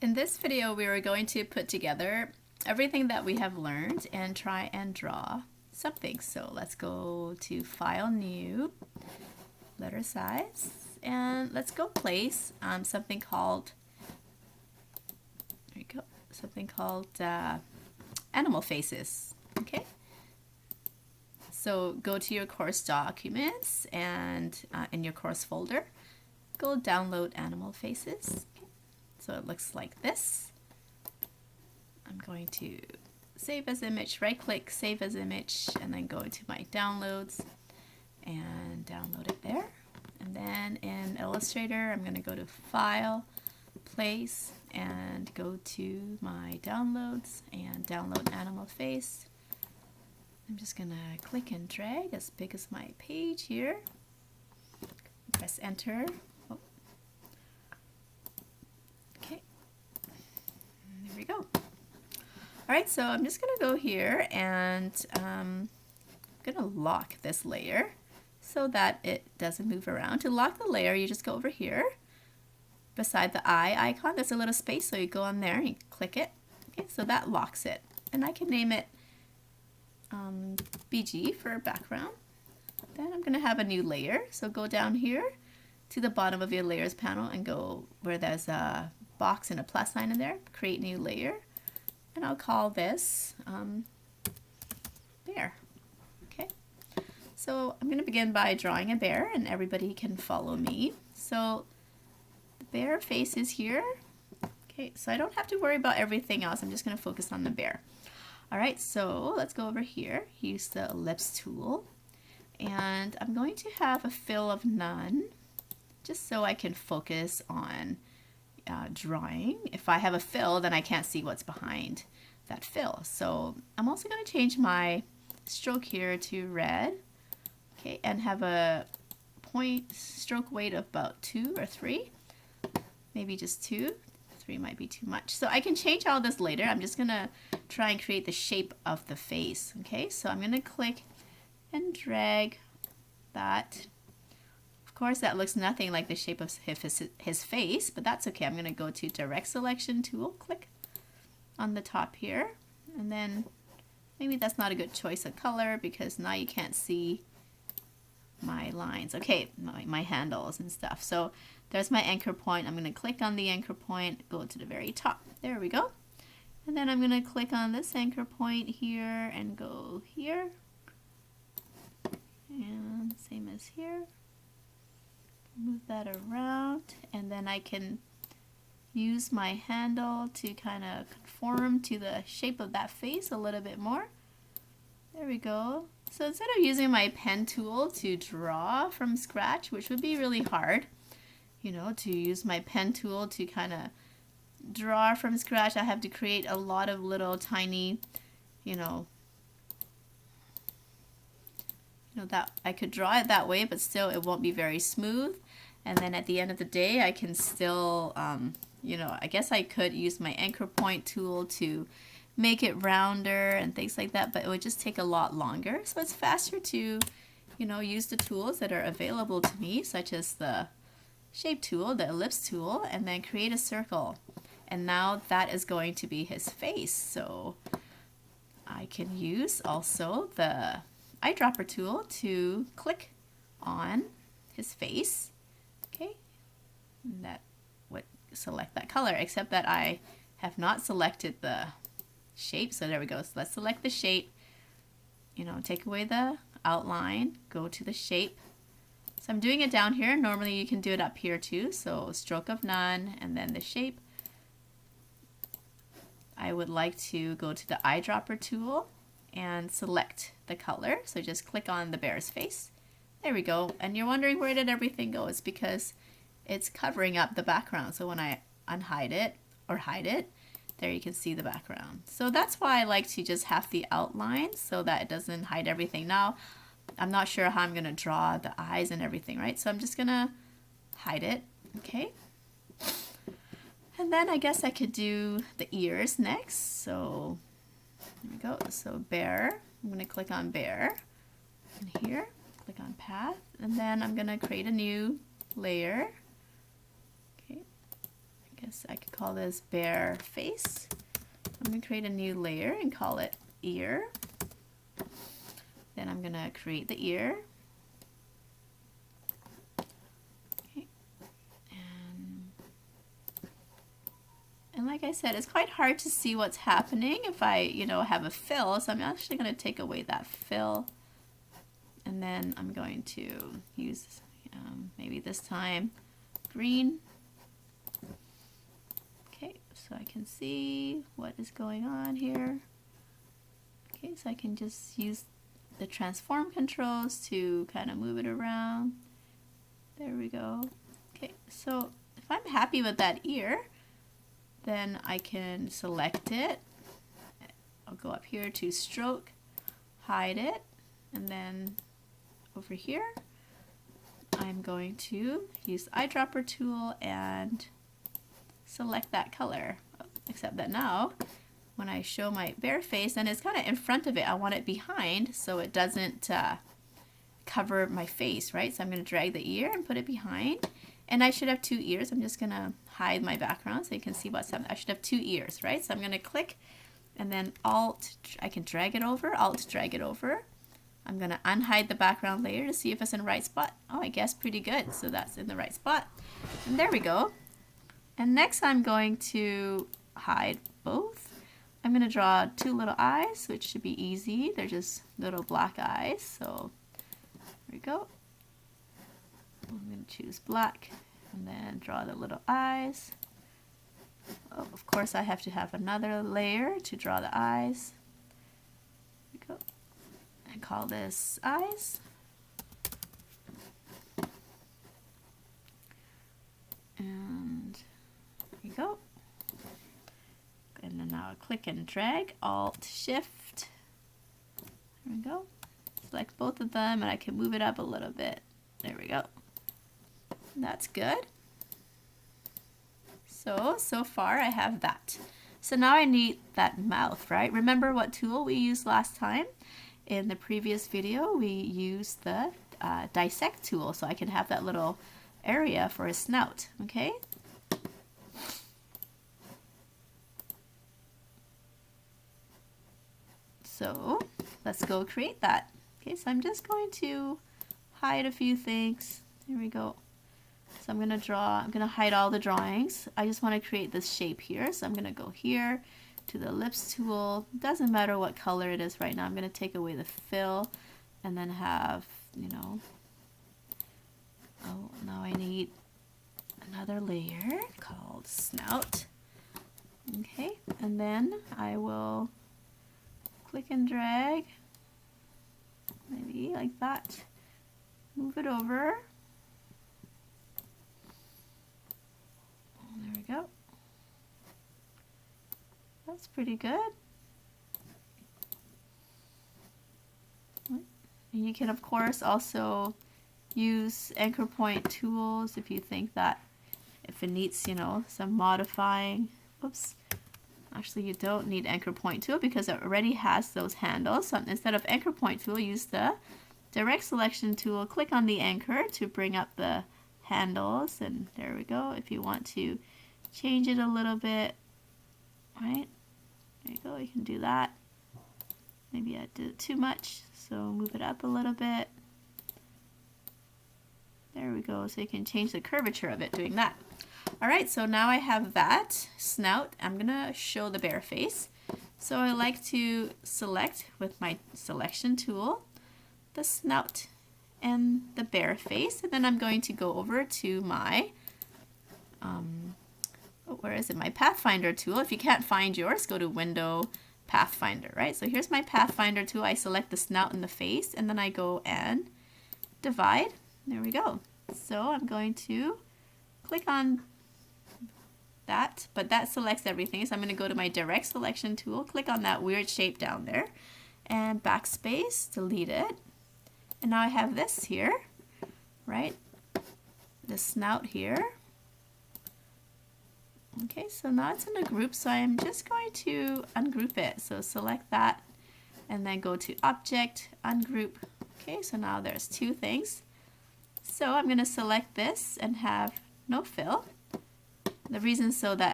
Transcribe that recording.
In this video, we are going to put together everything that we have learned and try and draw something. So let's go to File, New, Letter Size, and let's go place something called, there you go, something called animal faces. Okay. So go to your course documents and in your course folder, go download animal faces. So it looks like this. I'm going to save as image, right click, save as image, and then go into my downloads and download it there. And then in Illustrator, I'm going to go to File, Place, and go to my downloads and download animal face. I'm just going to click and drag as big as my page here. Press enter. Oh. Okay. And there we go. Alright, so I'm just going to go here and I'm going to lock this layer so that it doesn't move around. To lock the layer, you just go over here beside the eye icon. There's a little space, so you go on there and you click it. Okay, so that locks it. And I can name it BG for background. Then I'm going to have a new layer. So go down here to the bottom of your layers panel and go where there's a box and a plus sign in there. Create new layer. And I'll call this bear. Okay. So I'm going to begin by drawing a bear and everybody can follow me. So the bear face is here. Okay, so I don't have to worry about everything else. I'm just going to focus on the bear. Alright, so let's go over here, use the ellipse tool, and I'm going to have a fill of none, just so I can focus on drawing. If I have a fill, then I can't see what's behind that fill. So I'm also going to change my stroke here to red, okay, and have a point stroke weight of about 2 or 3, maybe just 2. 3 might be too much. So I can change all this later. I'm just going to try and create the shape of the face. Okay, so I'm going to click and drag that. Of course, that looks nothing like the shape of his face, but that's okay. I'm going to go to Direct Selection tool, click on the top here, and then maybe that's not a good choice of color because now you can't see my lines. Okay, my handles and stuff. So there's my anchor point. I'm going to click on the anchor point, go to the very top. There we go. And then I'm going to click on this anchor point here and go here. And same as here. Move that around. And then I can use my handle to kind of conform to the shape of that face a little bit more. There we go. So instead of using my pen tool to draw from scratch, which would be really hard, you know, to use my pen tool to kind of draw from scratch, I have to create a lot of little tiny, you know, that I could draw it that way, but still it won't be very smooth. And then at the end of the day, I can still, you know, I guess I could use my anchor point tool to make it rounder and things like that, but it would just take a lot longer. So it's faster to, you know, use the tools that are available to me, such as the shape tool, the ellipse tool, and then create a circle. And now that is going to be his face. So I can use also the eyedropper tool to click on his face. Okay, and that would select that color, except that I have not selected the shape. So there we go. So let's select the shape, you know, take away the outline, go to the shape. So I'm doing it down here. Normally you can do it up here too. So stroke of none and then the shape. I would like to go to the eyedropper tool and select the color. So just click on the bear's face. There we go. And you're wondering where did everything go? It's because it's covering up the background. So when I unhide it or hide it, there you can see the background. So that's why I like to just have the outline so that it doesn't hide everything. Now, I'm not sure how I'm going to draw the eyes and everything, right? So I'm just going to hide it, okay? And then I guess I could do the ears next. So there we go. So bear, I'm going to click on bear. And here, click on path. And then I'm going to create a new layer. Okay, guess I could call this bear face. I'm going to create a new layer and call it ear. Then I'm going to create the ear. Okay. And like I said, it's quite hard to see what's happening if I, have a fill. So I'm actually going to take away that fill. And then I'm going to use, maybe this time, green. Okay, so I can see what is going on here. Okay, so I can just use the transform controls to kind of move it around. There we go. Okay, so if I'm happy with that ear, then I can select it. I'll go up here to stroke, hide it, and then over here, I'm going to use the eyedropper tool and select that color. Except that now, when I show my bear face, and it's kind of in front of it, I want it behind so it doesn't cover my face, right? So I'm going to drag the ear and put it behind. And I should have 2 ears. I'm just going to hide my background so you can see what's happening. I should have 2 ears, right? So I'm going to click and then Alt, I can drag it over, Alt, drag it over. I'm going to unhide the background layer to see if it's in the right spot. Oh, I guess pretty good. So that's in the right spot. And there we go. And next I'm going to hide both. I'm going to draw 2 little eyes, which should be easy. They're just little black eyes. So there we go. I'm going to choose black and then draw the little eyes. Oh, of course I have to have another layer to draw the eyes. There we go. And call this eyes. And there you go. And then now click and drag, Alt Shift. There we go. Select both of them and I can move it up a little bit. There we go. That's good. So far I have that. So now I need that mouth, right? Remember what tool we used last time? In the previous video, we used the dissect tool, so I can have that little area for a snout, okay? So let's go create that. Okay, so I'm just going to hide a few things. There we go. So I'm going to hide all the drawings. I just want to create this shape here. So I'm going to go here to the ellipse tool. Doesn't matter what color it is right now. I'm going to take away the fill and then have, oh, now I need another layer called snout. Okay, and then I will click and drag, maybe like that. Move it over. There we go. That's pretty good. And you can of course also use anchor point tools if you think that if it needs, some modifying. Oops. Actually, you don't need anchor point tool because it already has those handles. So instead of anchor point tool, use the direct selection tool. Click on the anchor to bring up the handles, and there we go. If you want to change it a little bit, right? There you go, you can do that. Maybe I did it too much, so move it up a little bit. There we go, so you can change the curvature of it doing that. Alright, so now I have that snout. I'm gonna show the bear face. So I like to select with my selection tool the snout and the bear face, and then I'm going to go over to my where is it? My Pathfinder tool. If you can't find yours, go to Window, Pathfinder, right? So here's my Pathfinder tool. I select the snout and the face, and then I go and divide. There we go. So I'm going to click on that, but that selects everything. So I'm going to go to my direct selection tool, click on that weird shape down there, and backspace, delete it. And now I have this here, right? The snout here. Okay, so now it's in a group, so I'm just going to ungroup it. So select that and then go to Object, Ungroup. Okay, so now there's 2 things. So I'm going to select this and have no fill. The reason so that